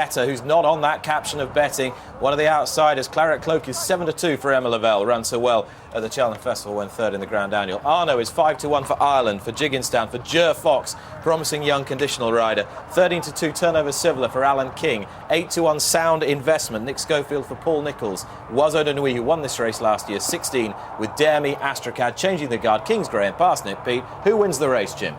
Who's not on that caption of betting. One of the outsiders, Claret Cloak, is 7-2 for Emma Lavelle. Ran so well at the Cheltenham Festival when third in the Grand Annual. Arno is 5-1 for Ireland, for Jigginstown, for Jer Fox, promising young conditional rider. 13-2 Turnover Sivola for Alan King. 8-1 Sound Investment, Nick Schofield for Paul Nichols. Oiseau de Nuit, who won this race last year, 16 with Dare Me, Astracad, Changing the Guard, Kingsgrey and Parsnip. Pete, who wins the race, Jim?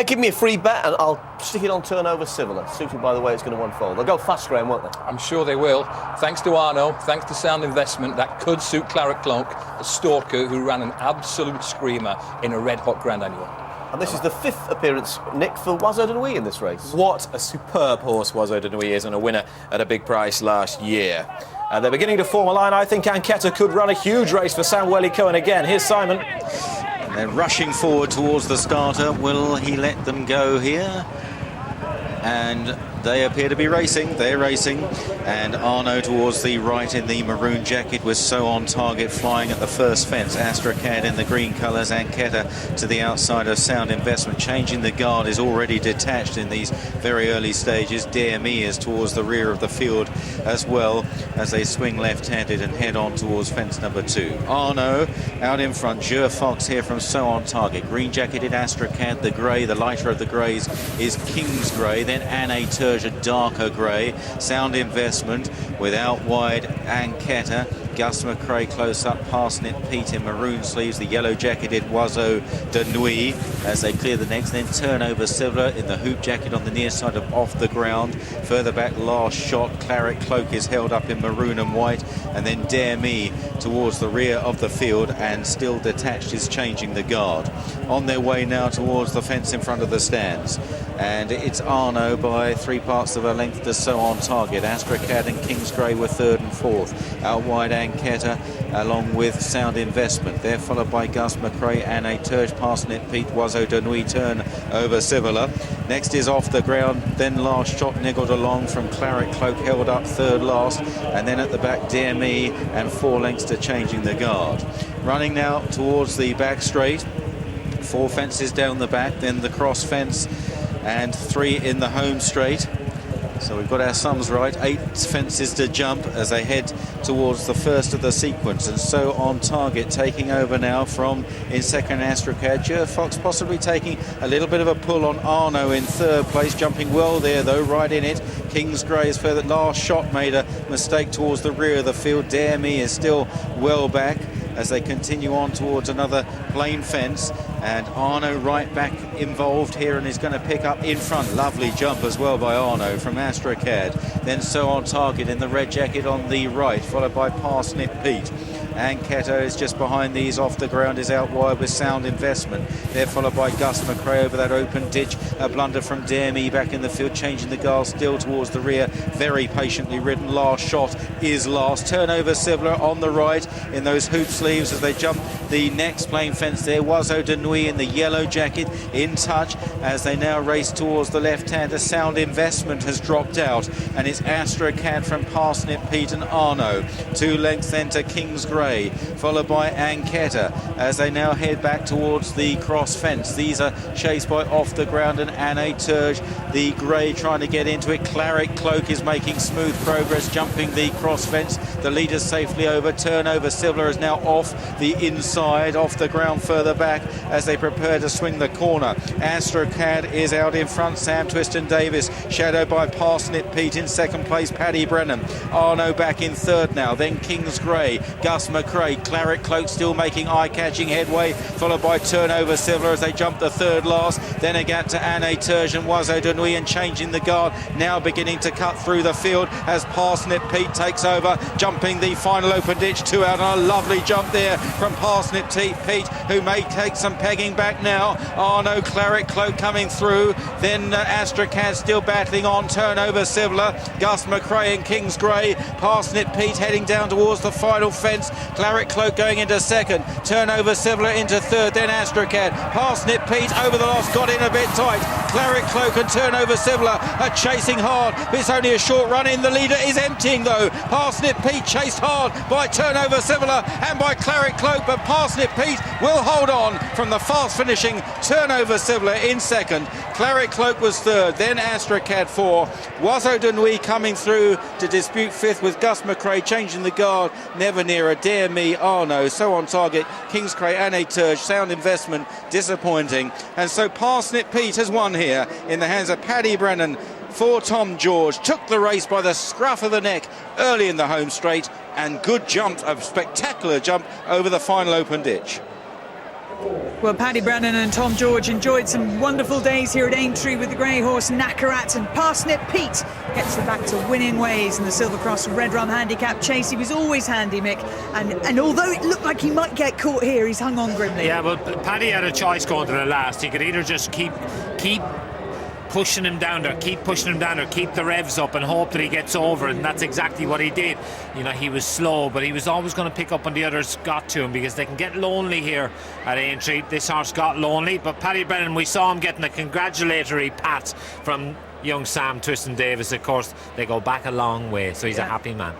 Give me a free bet and I'll stick it on Turnover Sivola, suited by the way it's going to unfold. They'll go fast, Graham, won't they? I'm sure they will. Thanks to Arno, thanks to Sound Investment, that could suit Claret Cloak, a stalker who ran an absolute screamer in a red-hot Grand Annual. And this is the fifth appearance, Nick, for Oiseau de Nuit in this race. What a superb horse Oiseau de Nuit is, and a winner at a big price last year. They're beginning to form a line. I think Anqueta could run a huge race for Sam Welly-Cohen again. Here's Simon. They're rushing forward towards the starter. Will he let them go here? And they appear to be racing. They're racing. And Arno towards the right in the maroon jacket with So On Target flying at the first fence. Astracad in the green colours. Anqueta to the outside of Sound Investment. Changing the Guard is already detached in these very early stages. Dare Me is towards the rear of the field as well as they swing left-handed and head on towards fence number 2. Arno out in front. Jer Fox here from So On Target. Green jacketed Astracad. The grey, the lighter of the greys, is Kingsgrey. Then Aintree, a darker grey. Sound Investment with out wide Anqueta. Gus McRae close up, Parsnip Pete in maroon sleeves, the yellow jacketed Oiseau de Nuit as they clear the next. Then Turnover Sivola in the hoop jacket on the near side of Off the Ground. Further back, Last Shot. Claret Cloak is held up in maroon and white, and then Dare Me towards the rear of the field, and still detached is Changing the Guard. On their way now towards the fence in front of the stands, and it's Arno by 3 parts of a length to So On Target. Astracad and Kingsgrey were third and fourth. Out wide Anqueta along with Sound Investment. They're followed by Gus McRae and Aintree, Parsnip Pete, Oiseau de Nuit, Turnover Sivola. Next is Off the Ground, then Last Shot niggled along from Claret Cloak, held up third last, and then at the back Dare Me and 4 lengths to Changing the Guard. Running now towards the back straight. 4 fences down the back, then the cross fence, and 3 in the home straight. So we've got our sums right. 8 fences to jump as they head towards the first of the sequence. And So On Target taking over now from in second Astracad. Jer Fox possibly taking a little bit of a pull on Arno in third place. Jumping well there though, right in it. Kingsgrey is further. Last Shot made a mistake towards the rear of the field. Dare Me is still well back as they continue on towards another plain fence, and Arno right back involved here and is going to pick up in front. Lovely jump as well by Arno from Astracad. Then So On Target in the red jacket on the right, followed by Parsnip Pete. Anqueta is just behind these. Off the Ground is out wide with Sound Investment. They're followed by Gus McRae over that open ditch. A blunder from Dare Me back in the field, Changing the Guard still towards the rear. Very patiently ridden. Last Shot is last. Turnover Sivola on the right in those hoop sleeves as they jump the next plain fence there. Oiseau de Nuit in the yellow jacket in touch as they now race towards the left-hander. Sound Investment has dropped out, and it's Astracad from Parsnip Pete and Arno. 2 lengths then to Kingsgrey, followed by Anqueta as they now head back towards the cross fence. These are chased by Off the Ground and Aintree, the grey trying to get into it. Claret Cloak is making smooth progress, jumping the cross fence. The leader's safely over. Turnover Sivola is now off the inside. Off the Ground further back as they prepare to swing the corner. Astracad is out in front. Sam Twiston-Davis shadowed by Parsnip Pete in second place. Paddy Brennan. Arno back in third now. Then Kingsgrey, Gus McRae, Claret Cloak still making eye-catching headway, followed by Turnover Sivola as they jump the third last. Then again to Aintree and Oiseau de Nuit, and Changing the Guard now beginning to cut through the field as Parsnip Pete takes over, jumping the final open ditch. 2 out, and a lovely jump there from Parsnip Pete, who may take some pegging back now. Arno, Claret Cloak coming through, then Astracad still battling on. Turnover Sivola, Gus McRae and Kingsgrey. Parsnip Pete heading down towards the final fence. Claret Cloak going into second. Turnover Sivola into third. Then Astracad. Parsnip Pete over the loss. Got in a bit tight. Claret Cloak and Turnover Sivola are chasing hard. It's only a short run in. The leader is emptying though. Parsnip Pete chased hard by Turnover Sivola and by Claret Cloak, but Parsnip Pete will hold on from the fast finishing Turnover Sivola in second. Claret Cloak was third, then Astracad four. Oiseau de Nuit coming through to dispute fifth with Gus McRae changing the guard. Never Nearer, Dare Me, Arno, So On Target, Kingscray and a Turge. Sound Investment disappointing. And so Parsnip Pete has won here in the hands of Paddy Brennan for Tom George. Took the race by the scruff of the neck early in the home straight, and good jump, a spectacular jump over the final open ditch. Well, Paddy Brennan and Tom George enjoyed some wonderful days here at Aintree with the grey horse Claret, and Parsnip Pete gets it back to winning ways in the Silver Cross Red Rum Handicap Chase. He was always handy, Mick, and although it looked like he might get caught here, he's hung on grimly. Yeah, but Paddy had a choice going to the last. He could either just keep pushing him down there, keep the revs up and hope that he gets over, and that's exactly what he did. You know, he was slow, but he was always going to pick up when the others got to him, because they can get lonely here at Aintree. This horse got lonely, but Paddy Brennan, we saw him getting a congratulatory pat from young Sam Twiston Davis. Of course, they go back a long way, so he's a happy man.